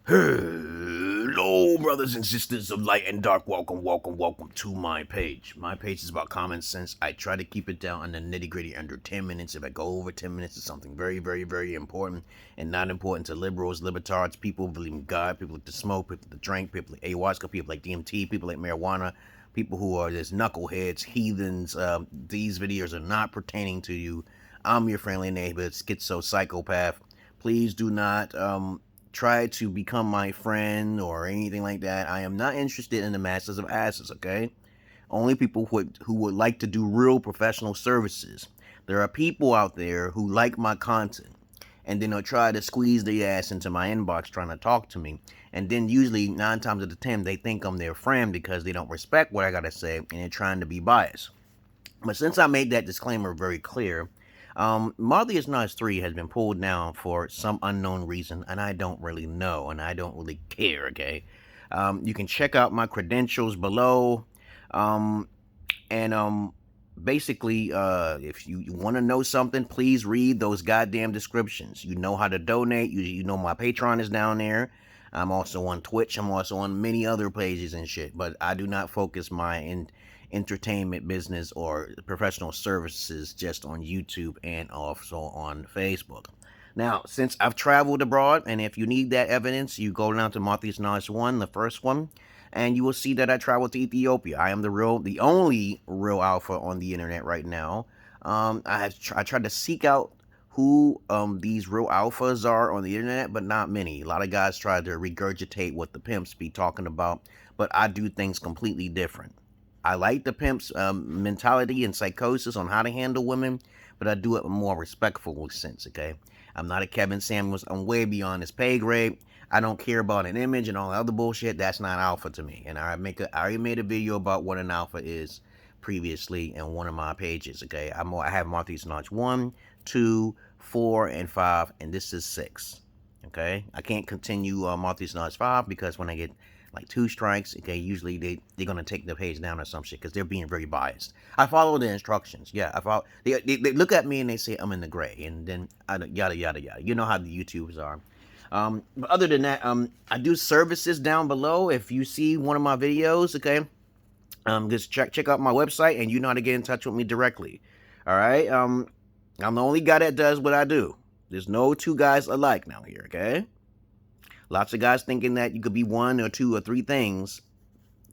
Hello, brothers and sisters of light and dark. Welcome to my page. My page is about common sense. I try to keep it down on the nitty gritty under 10 minutes. If I go over 10 minutes, it's something very important and not important to liberals, libertards, people who believe in God, people like to smoke, people like to drink, people like ayahuasca, people like DMT, people like marijuana, people who are just knuckleheads, heathens. These videos are not pertaining to you. I'm your friendly neighbor, schizo psychopath. Please do not try to become my friend or anything like that. I am not interested in the masses of asses, okay? Only people who would like to do real professional services. There are people out there who like my content, and then they'll try to squeeze their ass into my inbox trying to talk to me. And then usually 9 times out of 10, they think I'm their friend because they don't respect what I gotta say, and they're trying to be biased. But since I made that disclaimer very clear, Marvelous Knives 3 has been pulled down for some unknown reason, and I don't really know, and I don't really care, okay? You can check out my credentials below, and basically, if you want to know something, please read those goddamn descriptions. You know how to donate, you know my Patreon is down there. I'm also on Twitch, I'm also on many other pages and shit, but I do not focus my entertainment business or professional services just on YouTube and also on Facebook. Now, since I've traveled abroad, and if you need that evidence, you go down to Martha's Nice 1, the first one, and you will see that I traveled to Ethiopia. I am the only real alpha on the internet right now. I tried to seek out who these real alphas are on the internet, but not many. A lot of guys try to regurgitate what the pimps be talking about, but I do things completely different. I like the pimp's mentality and psychosis on how to handle women, but I do it in a more respectful sense, okay? I'm not a Kevin Samuels. I'm way beyond his pay grade. I don't care about an image and all the other bullshit. That's not alpha to me. And I already made a video about what an alpha is previously in one of my pages, okay? I have Martha's Notch 1, 2, 4, and 5, and this is 6, okay? I can't continue Martha's Notch 5 because when I get like 2 strikes, okay, usually they're gonna take the page down or some shit because they're being very biased. I follow the instructions. Yeah, I follow. They look at me and they say I'm in the gray, and then yada yada yada. You know how the YouTubers are. But other than that, I do services down below. If you see one of my videos, okay, just check out my website, and you know how to get in touch with me directly. All right. I'm the only guy that does what I do. There's no 2 guys alike now here. Okay. Lots of guys thinking that you could be 1 or 2 or 3 things.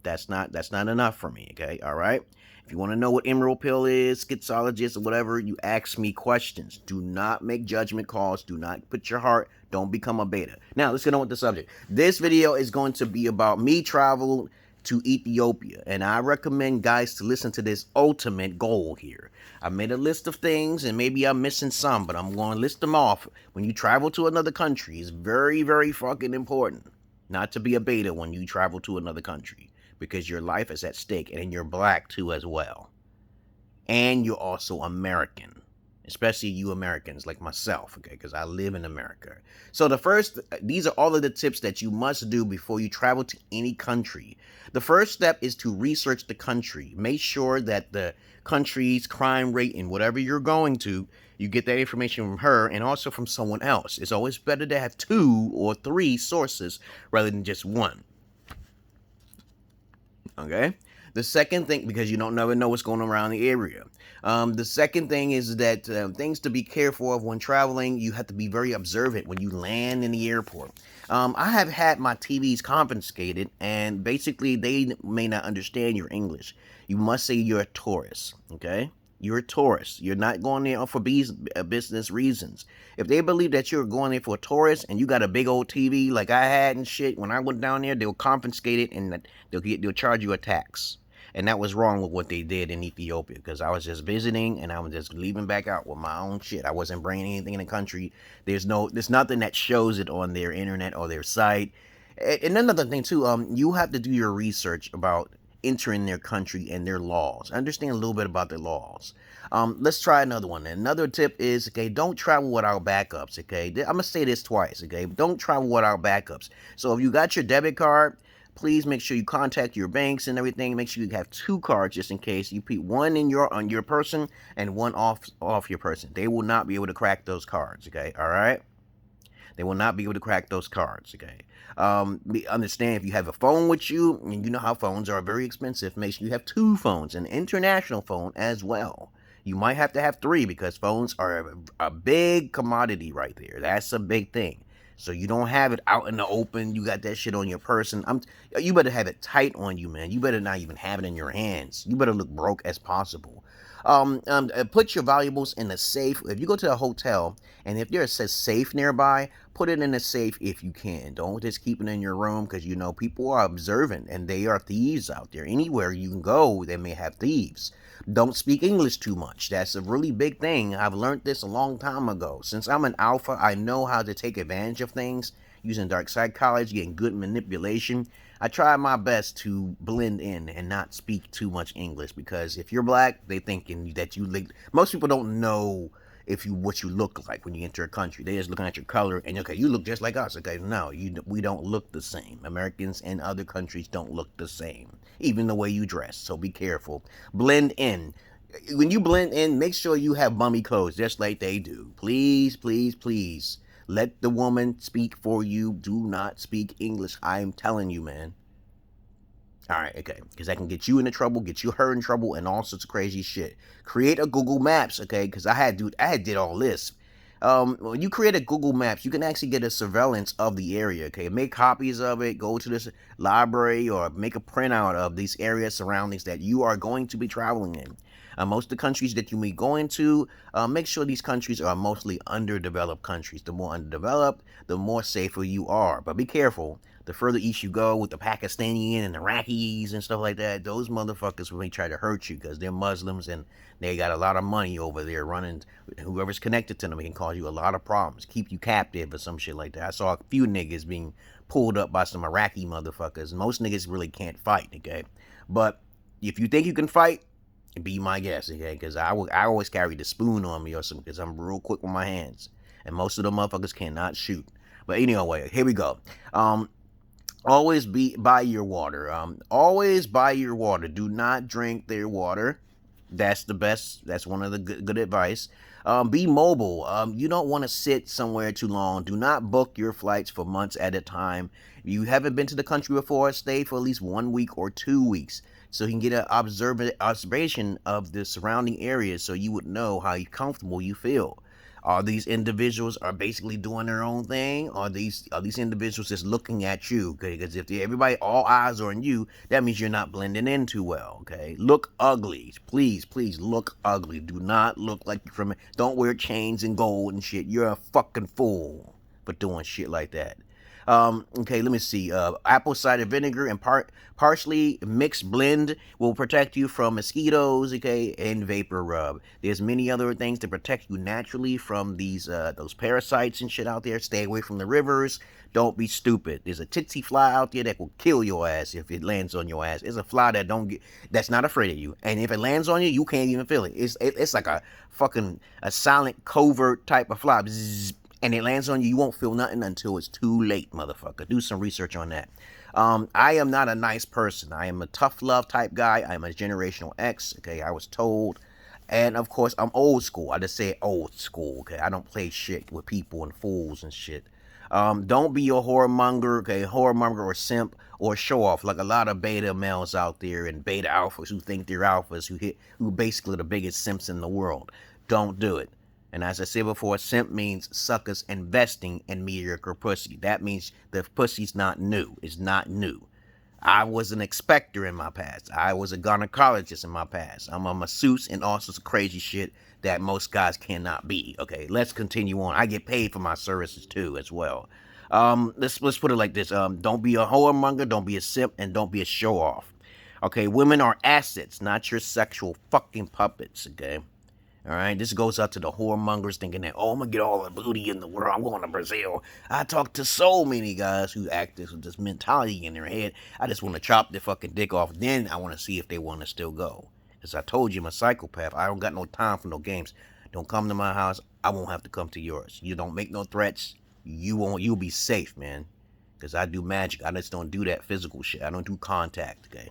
That's not enough for me, okay? All right? If you want to know what Emerald Pill is, Sexologist, or whatever, you ask me questions. Do not make judgment calls. Do not put your heart. Don't become a beta. Now, let's get on with the subject. This video is going to be about me travel to Ethiopia, and I recommend guys to listen to this ultimate goal here. I made a list of things, and maybe I'm missing some, but I'm going to list them off. When you travel to another country, it's very fucking important not to be a beta when you travel to another country, because your life is at stake, and you're black too as well. And you're also American, especially you Americans like myself, okay, because I live in America. So these are all of the tips that you must do before you travel to any country. The first step is to research the country. Make sure that the country's crime rate and whatever you're going to, you get that information from her and also from someone else. It's always better to have 2 or 3 sources rather than just 1. Okay? The second thing, because you don't never know what's going on around the area. The second thing is that things to be careful of when traveling, you have to be very observant when you land in the airport. I have had my TVs confiscated, and basically they may not understand your English. You must say you're a tourist, okay? You're a tourist. You're not going there for business reasons. If they believe that you're going there for a tourist and you got a big old TV like I had and shit, when I went down there, they'll confiscate it and they'll charge you a tax. And that was wrong with what they did in Ethiopia, because I was just visiting and I was just leaving back out with my own shit. I wasn't bringing anything in the country. There's nothing that shows it on their internet or their site. And another thing too, you have to do your research about entering their country and their laws. Understand a little bit about their laws. Let's try another one. Another tip is, okay, don't travel without backups, okay? I'm going to say this twice, okay? Don't travel without backups. So if you got your debit card, please make sure you contact your banks and everything. Make sure you have 2 cards just in case. You put one on your person and one off your person. They will not be able to crack those cards, okay? All right? They will not be able to crack those cards, okay? Understand, if you have a phone with you, and you know how phones are very expensive, make sure you have 2 phones, an international phone as well. You might have to have 3 because phones are a big commodity right there. That's a big thing. So you don't have it out in the open. You got that shit on your person. You better have it tight on you, man. You better not even have it in your hands. You better look broke as possible. Put your valuables in a safe. If you go to a hotel and if there says safe nearby, put it in a safe if you can. Don't just keep it in your room because, you know, people are observant and they are thieves out there. Anywhere you can go, they may have thieves. Don't speak English too much. That's a really big thing. I've learned this a long time ago. Since I'm an alpha, I know how to take advantage of things using dark psychology and good manipulation. I try my best to blend in and not speak too much English because if you're black, they thinking that you like. Most people don't know what you look like when you enter a country. They're just looking at your color and okay, you look just like us. Okay, no, we don't look the same. Americans and other countries don't look the same, even the way you dress. So be careful. Blend in. When you blend in, make sure you have bummy clothes just like they do. Please, please, please. Let the woman speak for you. Do not speak English. I'm telling you, man. All right, okay, because that can get you into trouble, get her in trouble, and all sorts of crazy shit. Create a Google Maps, okay? Because I did all this. When you create a Google Maps, you can actually get a surveillance of the area, okay? Make copies of it, go to this library, or make a printout of these area surroundings that you are going to be traveling in. Most of the countries that you may go into, make sure these countries are mostly underdeveloped countries. The more underdeveloped, the more safer you are. But be careful. The further east you go with the Pakistani and the Iraqis and stuff like that, those motherfuckers may try to hurt you because they're Muslims and they got a lot of money over there running. Whoever's connected to them can cause you a lot of problems, keep you captive or some shit like that. I saw a few niggas being pulled up by some Iraqi motherfuckers. Most niggas really can't fight, okay? But if you think you can fight, be my guest, okay? Because I always carry the spoon on me or something because I'm real quick with my hands. And most of the motherfuckers cannot shoot. But anyway, here we go. Always buy your water. Always buy your water. Do not drink their water. That's the best. That's one of the good advice. Be mobile. You don't want to sit somewhere too long. Do not book your flights for months at a time. If you haven't been to the country before, stay for at least 1 week or 2 weeks so you can get an observation of the surrounding areas so you would know how comfortable you feel. Are these individuals are basically doing their own thing? Are these individuals just looking at you? Okay, because if everybody, all eyes are on you, that means you're not blending in too well. Okay, look ugly, please look ugly. Do not look like you're from. Don't wear chains and gold and shit. You're a fucking fool for doing shit like that. Okay, let me see. Apple cider vinegar and partially mixed blend will protect you from mosquitoes, okay, and vapor rub. There's many other things to protect you naturally from those parasites and shit out there. Stay away from the rivers. Don't be stupid. There's a tsetse fly out there that will kill your ass if it lands on your ass. It's a fly that's not afraid of you. And if it lands on you, you can't even feel it. It's like a silent covert type of fly. Bzzz, and it lands on you, you won't feel nothing until it's too late, motherfucker. Do some research on that. I am not a nice person. I am a tough love type guy. I'm a generational X, okay? I was told. And, of course, I'm old school. I just say old school, okay? I don't play shit with people and fools and shit. Don't be a whoremonger, okay? Whoremonger or simp or show off like a lot of beta males out there and beta alphas who think they're alphas, who basically the biggest simps in the world. Don't do it. And as I said before, simp means suckers investing in mediocre pussy. That means the pussy's not new. It's not new. I was an expector in my past. I was a gynecologist in my past. I'm a masseuse and all sorts of crazy shit that most guys cannot be. Okay, let's continue on. I get paid for my services too, as well. Let's put it like this. Don't be a whoremonger, don't be a simp, and don't be a show-off. Okay, women are assets, not your sexual fucking puppets, okay? All right, this goes out to the whoremongers thinking that, oh, I'm going to get all the booty in the world. I'm going to Brazil. I talk to so many guys who act with this mentality in their head. I just want to chop their fucking dick off. Then I want to see if they want to still go. As I told you, I'm a psychopath. I don't got no time for no games. Don't come to my house. I won't have to come to yours. You don't make no threats. You'll be safe, man. Because I do magic. I just don't do that physical shit. I don't do contact, okay?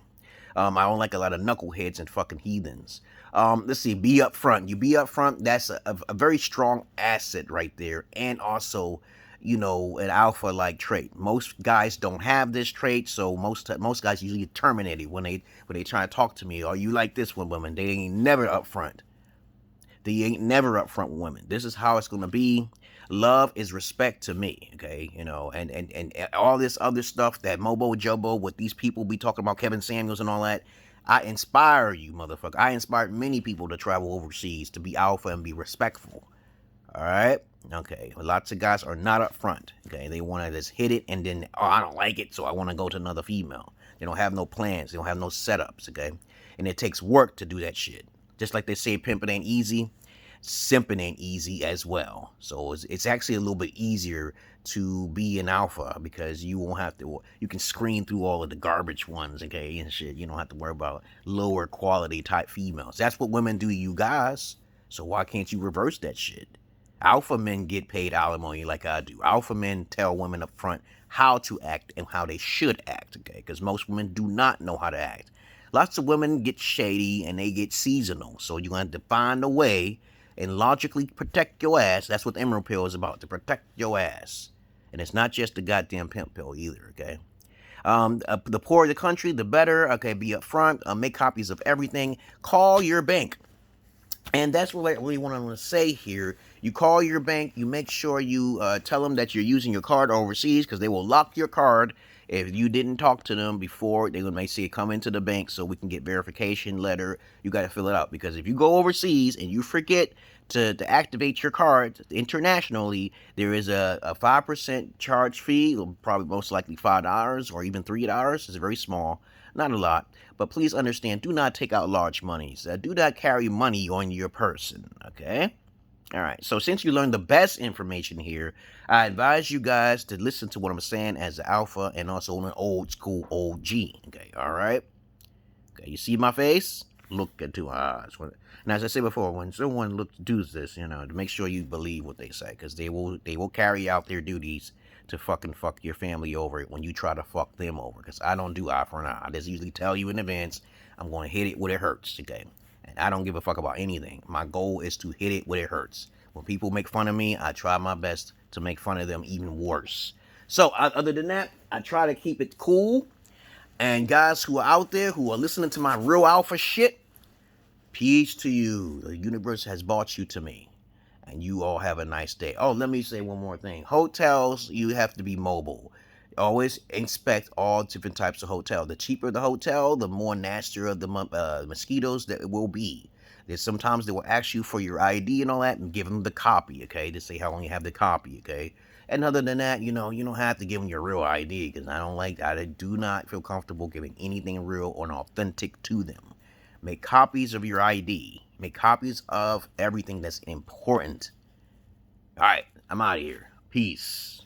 I don't like a lot of knuckleheads and fucking heathens. Let's see, be upfront. You be upfront, that's a very strong asset right there. And also, you know, an alpha-like trait. Most guys don't have this trait, so most guys usually get terminated when they try to talk to me. Are you like this with women? They ain't never upfront. They ain't never upfront with women. This is how it's gonna be. Love is respect to me, okay? You know, and all this other stuff that Mobo Jobo, what these people be talking about, Kevin Samuels and all that. I inspire you, motherfucker. I inspired many people to travel overseas, to be alpha and be respectful. All right? Okay. Lots of guys are not upfront. Okay. They want to just hit it and then, oh, I don't like it, so I want to go to another female. They don't have no plans. They don't have no setups. Okay. And it takes work to do that shit. Just like they say pimping ain't easy, simping ain't easy as well. So it's actually a little bit easier to be an alpha because you won't have to, you can screen through all of the garbage ones, okay, and shit. You don't have to worry about lower quality type females. That's what women do to you guys. So why can't you reverse that shit? Alpha men get paid alimony like I do. Alpha men tell women up front how to act and how they should act, okay? Because most women do not know how to act. Lots of women get shady and they get seasonal. So you're going to find a way and logically protect your ass. That's what the Emerald Pill is about, to protect your ass. And it's not just the goddamn pimp pill either, okay? The poorer the country, the better. Okay, be upfront. Make copies of everything. Call your bank. And that's what I really want to say here. You call your bank, you make sure you tell them that you're using your card overseas, because they will lock your card if you didn't talk to them before. They may say, come into the bank so we can get verification letter. You got to fill it out, because if you go overseas and you forget to activate your card internationally, there is a 5% charge fee, probably most likely $5 or even $3. It's very small, not a lot. But please understand, do not take out large monies. Do not carry money on your person, okay? All right, so since you learned the best information here, I advise you guys to listen to what I'm saying as an alpha and also an old school OG, okay, all right? Okay, you see my face? Look into my eyes. And as I said before, when someone does this, you know, to make sure you believe what they say, because they will carry out their duties to fucking fuck your family over when you try to fuck them over. Because I don't do eye for an eye. I just usually tell you in advance, I'm going to hit it where it hurts, okay? And I don't give a fuck about anything. My goal is to hit it where it hurts. When people make fun of me, I try my best to make fun of them even worse. So, other than that, I try to keep it cool. And guys who are out there who are listening to my real alpha shit, peace to you. The universe has brought you to me. And you all have a nice day. Oh, let me say one more thing. Hotels, you have to be mobile. Always inspect all different types of hotel. The cheaper the hotel, the more nastier the mosquitoes that it will be. There's sometimes they will ask you for your ID and all that, and give them the copy, okay? To say how long you have the copy, okay? And other than that, you know, you don't have to give them your real ID, because I do not feel comfortable giving anything real or authentic to them. Make copies of your ID. Make copies of everything that's important. All right, I'm out of here. Peace.